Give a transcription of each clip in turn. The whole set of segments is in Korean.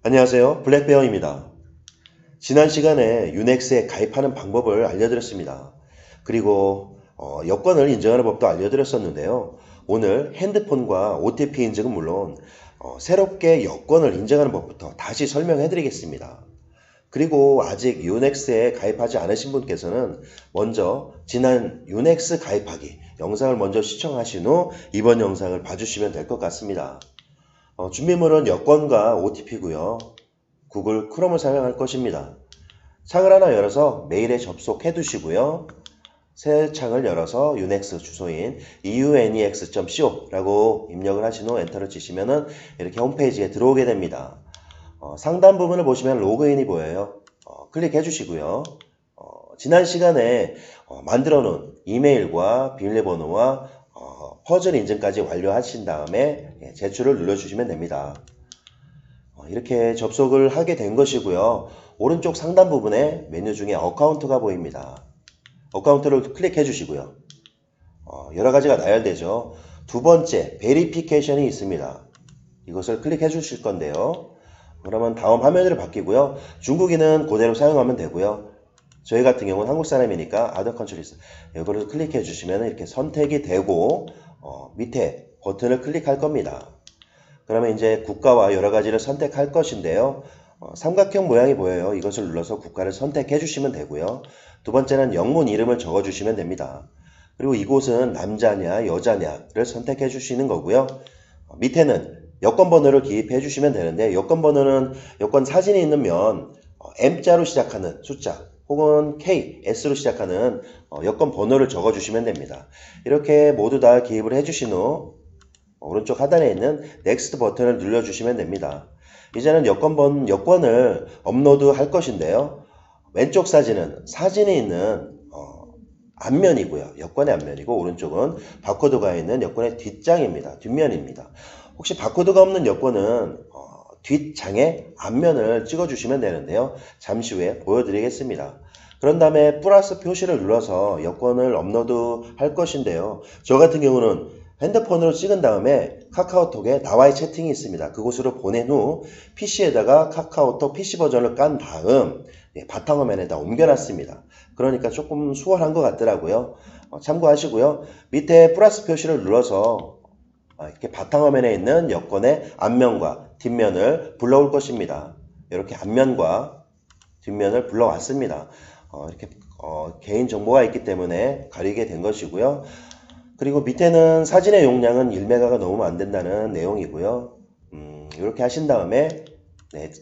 안녕하세요. 블랙베어입니다. 지난 시간에 유넥스에 가입하는 방법을 알려드렸습니다. 그리고 여권을 인증하는 법도 알려드렸었는데요. 오늘 핸드폰과 OTP 인증은 물론 새롭게 여권을 인증하는 법부터 다시 설명해드리겠습니다. 그리고 아직 유넥스에 가입하지 않으신 분께서는 먼저 지난 유넥스 가입하기 영상을 먼저 시청하신 후 이번 영상을 봐주시면 될 것 같습니다. 준비물은 여권과 OTP고요. 구글 크롬을 사용할 것입니다. 창을 하나 열어서 메일에 접속해 두시고요. 새 창을 열어서 유넥스 주소인 eunex.co 라고 입력을 하신 후 엔터를 치시면은 이렇게 홈페이지에 들어오게 됩니다. 상단 부분을 보시면 로그인이 보여요. 클릭해 주시고요. 지난 시간에 만들어 놓은 이메일과 비밀번호와 퍼즐 인증까지 완료하신 다음에 제출을 눌러주시면 됩니다. 이렇게 접속을 하게 된 것이고요. 오른쪽 상단 부분에 메뉴 중에 어카운트가 보입니다. 어카운트를 클릭해 주시고요. 여러 가지가 나열되죠. 두 번째 베리피케이션이 있습니다. 이것을 클릭해 주실 건데요. 그러면 다음 화면으로 바뀌고요. 중국인은 그대로 사용하면 되고요. 저희 같은 경우는 한국 사람이니까 Other Countries 이거를 클릭해 주시면 이렇게 선택이 되고 밑에 버튼을 클릭할 겁니다. 그러면 이제 국가와 여러 가지를 선택할 것인데요. 삼각형 모양이 보여요. 이것을 눌러서 국가를 선택해 주시면 되고요. 두 번째는 영문 이름을 적어 주시면 됩니다. 그리고 이곳은 남자냐 여자냐를 선택해 주시는 거고요. 밑에는 여권 번호를 기입해 주시면 되는데 여권 번호는 여권 사진이 있는 면 M자로 시작하는 숫자 혹은 K, S로 시작하는 여권 번호를 적어 주시면 됩니다. 이렇게 모두 다 기입을 해 주신 후 오른쪽 하단에 있는 넥스트 버튼을 눌러주시면 됩니다. 이제는 여권을 업로드 할 것인데요. 왼쪽 사진은 사진이 있는 앞면이고요. 여권의 앞면이고 오른쪽은 바코드가 있는 여권의 뒷장입니다. 뒷면입니다. 혹시 바코드가 없는 여권은 뒷장의 앞면을 찍어주시면 되는데요. 잠시 후에 보여드리겠습니다. 그런 다음에 플러스 표시를 눌러서 여권을 업로드 할 것인데요. 저 같은 경우는 핸드폰으로 찍은 다음에 카카오톡에 나와의 채팅이 있습니다. 그곳으로 보낸 후 PC에다가 카카오톡 PC 버전을 깐 다음 바탕화면에다 옮겨놨습니다. 그러니까 조금 수월한 것 같더라고요. 참고하시고요. 밑에 플러스 표시를 눌러서 이렇게 바탕화면에 있는 여권의 앞면과 뒷면을 불러올 것입니다. 이렇게 앞면과 뒷면을 불러왔습니다. 이렇게 개인 정보가 있기 때문에 가리게 된 것이고요. 그리고 밑에는 사진의 용량은 1메가가 넘으면 안 된다는 내용이고요. 이렇게 하신 다음에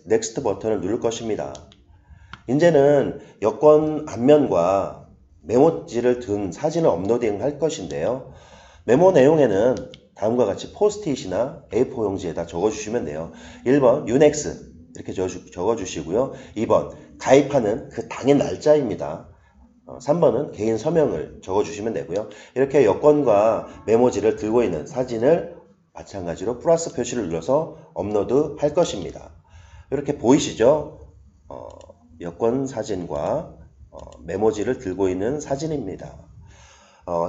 넥스트 버튼을 누를 것입니다. 이제는 여권 앞면과 메모지를 든 사진을 업로딩 할 것인데요. 메모 내용에는 다음과 같이 포스트잇이나 A4 용지에다 적어주시면 돼요. 1번 유넥스 이렇게 적어주시고요. 2번 가입하는 그 당일 날짜입니다. 3번은 개인 서명을 적어주시면 되고요. 이렇게 여권과 메모지를 들고 있는 사진을 마찬가지로 플러스 표시를 눌러서 업로드 할 것입니다. 이렇게 보이시죠? 여권 사진과 메모지를 들고 있는 사진입니다.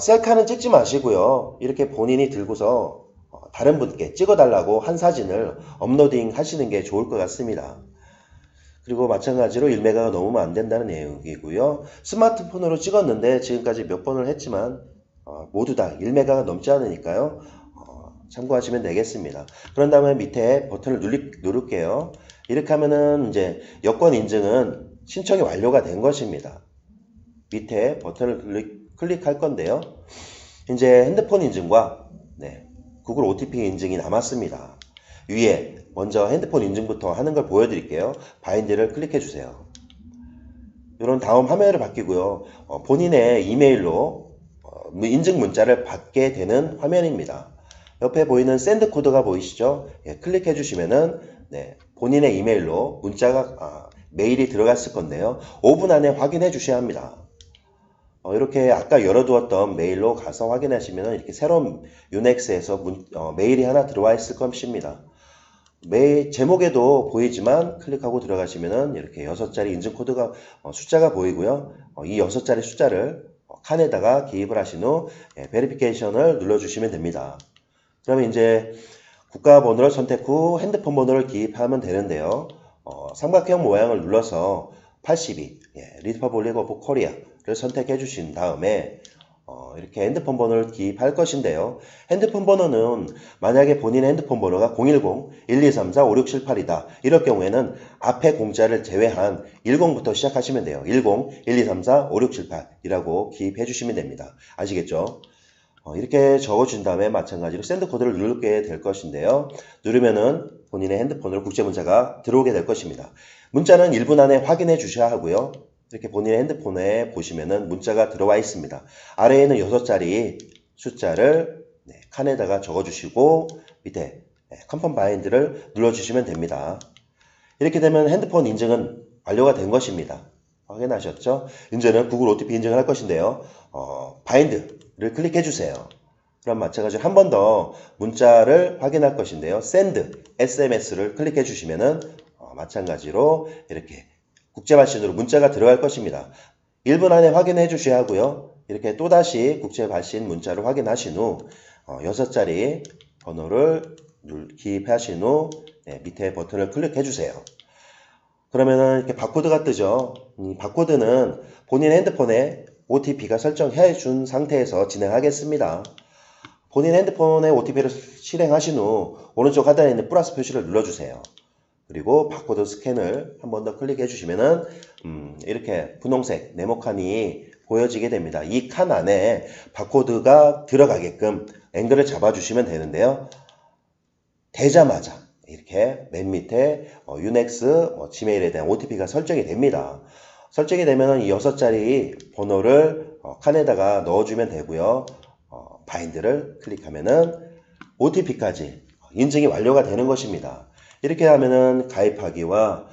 셀카는 찍지 마시고요. 이렇게 본인이 들고서 다른 분께 찍어달라고 한 사진을 업로딩 하시는 게 좋을 것 같습니다. 그리고 마찬가지로 1메가가 넘으면 안 된다는 내용이고요. 스마트폰으로 찍었는데 지금까지 몇 번을 했지만 모두 다 1메가가 넘지 않으니까요. 참고하시면 되겠습니다. 그런 다음에 밑에 버튼을 누를게요. 이렇게 하면은 이제 여권 인증은 신청이 완료가 된 것입니다. 밑에 버튼을 클릭할 건데요. 이제 핸드폰 인증과 구글 OTP 인증이 남았습니다. 위에 먼저 핸드폰 인증부터 하는 걸 보여드릴게요. 바인드를 클릭해 주세요. 이런 다음 화면으로 바뀌고요. 본인의 이메일로 인증 문자를 받게 되는 화면입니다. 옆에 보이는 샌드 코드가 보이시죠? 클릭해 주시면은 본인의 이메일로 문자가 메일이 들어갔을 건데요. 5분 안에 확인해 주셔야 합니다. 이렇게 아까 열어두었던 메일로 가서 확인하시면 이렇게 새로운 유넥스에서 메일이 하나 들어와 있을 것입니다. 메일 제목에도 보이지만 클릭하고 들어가시면 이렇게 6자리 인증 코드가 숫자가 보이고요. 이 6자리 숫자를 칸에다가 기입을 하신 후 베리피케이션을 눌러주시면 됩니다. 그러면 이제 국가 번호를 선택 후 핸드폰 번호를 기입하면 되는데요. 삼각형 모양을 눌러서 82 리퍼블릭 오브 코리아를 선택해 주신 다음에 이렇게 핸드폰 번호를 기입할 것인데요. 핸드폰 번호는 만약에 본인의 핸드폰 번호가 010-1234-5678이다. 이럴 경우에는 앞에 공짜를 제외한 10부터 시작하시면 돼요. 10-1234-5678이라고 기입해 주시면 됩니다. 아시겠죠? 이렇게 적어준 다음에 마찬가지로 샌드 코드를 누르게 될 것인데요. 누르면은 본인의 핸드폰으로 국제 문자가 들어오게 될 것입니다. 문자는 1분 안에 확인해 주셔야 하고요. 이렇게 본인의 핸드폰에 보시면은 문자가 들어와 있습니다. 아래에는 6자리 숫자를 칸에다가 적어주시고 밑에 컨펌 바인드를 눌러주시면 됩니다. 이렇게 되면 핸드폰 인증은 완료가 된 것입니다. 확인하셨죠? 이제는 구글 OTP 인증을 할 것인데요. 바인드를 클릭해 주세요. 그럼 마찬가지로 한 번 더 문자를 확인할 것인데요. send SMS를 클릭해 주시면은 마찬가지로 이렇게 국제 발신으로 문자가 들어갈 것입니다. 1분 안에 확인해 주셔야 하고요. 이렇게 또다시 국제 발신 문자를 확인하신 후 6자리 번호를 기입하신 후 밑에 버튼을 클릭해 주세요. 그러면은 이렇게 바코드가 뜨죠. 이 바코드는 본인 핸드폰에 OTP가 설정해 준 상태에서 진행하겠습니다. 본인 핸드폰에 OTP를 실행하신 후 오른쪽 하단에 있는 플러스 표시를 눌러주세요. 그리고 바코드 스캔을 한 번 더 클릭해 주시면은 이렇게 분홍색 네모칸이 보여지게 됩니다. 이 칸 안에 바코드가 들어가게끔 앵글을 잡아주시면 되는데요. 되자마자 이렇게 맨 밑에 유넥스 지메일에 대한 OTP가 설정이 됩니다. 설정이 되면 이 6자리 번호를 칸에다가 넣어주면 되고요. 바인드를 클릭하면은 OTP까지 인증이 완료가 되는 것입니다. 이렇게 하면은 가입하기와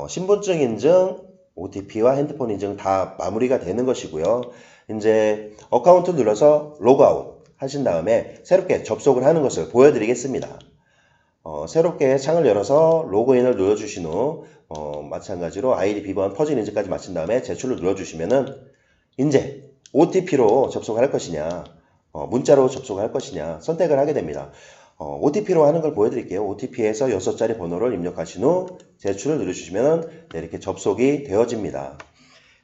신분증 인증, OTP와 핸드폰 인증 다 마무리가 되는 것이고요. 이제 어카운트 눌러서 로그아웃 하신 다음에 새롭게 접속을 하는 것을 보여드리겠습니다. 새롭게 창을 열어서 로그인을 눌러주신 후 마찬가지로 아이디, 비번, 퍼즐 인증까지 마친 다음에 제출을 눌러주시면은 이제 OTP로 접속할 것이냐 문자로 접속할 것이냐 선택을 하게 됩니다. OTP로 하는 걸 보여드릴게요. OTP에서 6자리 번호를 입력하신 후 제출을 누르시면 이렇게 접속이 되어집니다.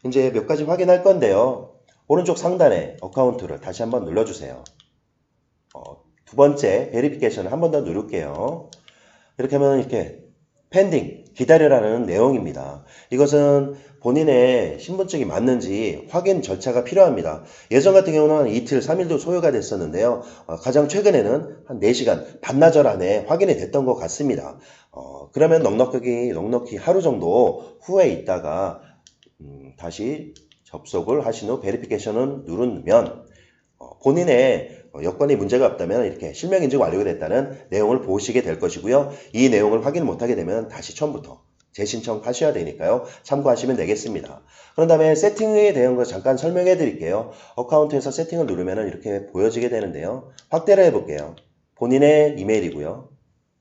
이제 몇 가지 확인할 건데요. 오른쪽 상단에 어카운트를 다시 한번 눌러주세요. 두 번째 베리피케이션을 한 번 더 누를게요. 이렇게 하면 이렇게 펜딩 기다려라는 내용입니다. 이것은 본인의 신분증이 맞는지 확인 절차가 필요합니다. 예전 같은 경우는 이틀, 3일도 소요가 됐었는데요. 가장 최근에는 한 4시간, 반나절 안에 확인이 됐던 것 같습니다. 그러면 넉넉히 하루 정도 후에 있다가 다시 접속을 하신 후 베리피케이션을 누르면 본인의 여건이 문제가 없다면 이렇게 실명 인증 완료가 됐다는 내용을 보시게 될 것이고요. 이 내용을 확인 못하게 되면 다시 처음부터 재신청하셔야 되니까요. 참고하시면 되겠습니다. 그런 다음에 세팅에 대한 거 잠깐 설명해 드릴게요. 어카운트에서 세팅을 누르면 이렇게 보여지게 되는데요. 확대를 해볼게요. 본인의 이메일이고요.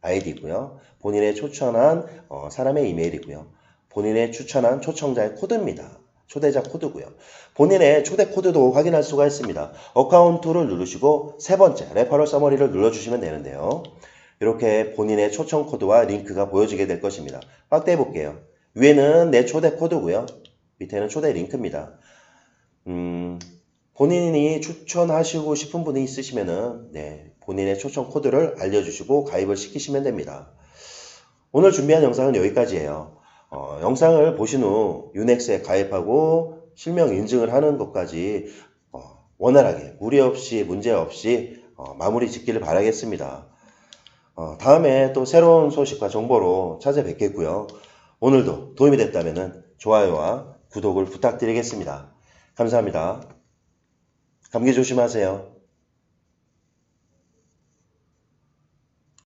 아이디고요. 본인의 초청한 사람의 이메일이고요. 본인의 추천한 초청자의 코드입니다. 초대자 코드고요. 본인의 초대 코드도 확인할 수가 있습니다. 어카운트를 누르시고 세 번째 레퍼럴 서머리를 눌러주시면 되는데요. 이렇게 본인의 초청 코드와 링크가 보여지게 될 것입니다. 확대해 볼게요. 위에는 내 초대 코드고요. 밑에는 초대 링크입니다. 본인이 추천하시고 싶은 분이 있으시면은 본인의 초청 코드를 알려주시고 가입을 시키시면 됩니다. 오늘 준비한 영상은 여기까지예요. 영상을 보신 후 유넥스에 가입하고 실명 인증을 하는 것까지 원활하게 무리 없이 문제 없이 마무리 짓기를 바라겠습니다. 다음에 또 새로운 소식과 정보로 찾아뵙겠고요. 오늘도 도움이 됐다면 좋아요와 구독을 부탁드리겠습니다. 감사합니다. 감기 조심하세요.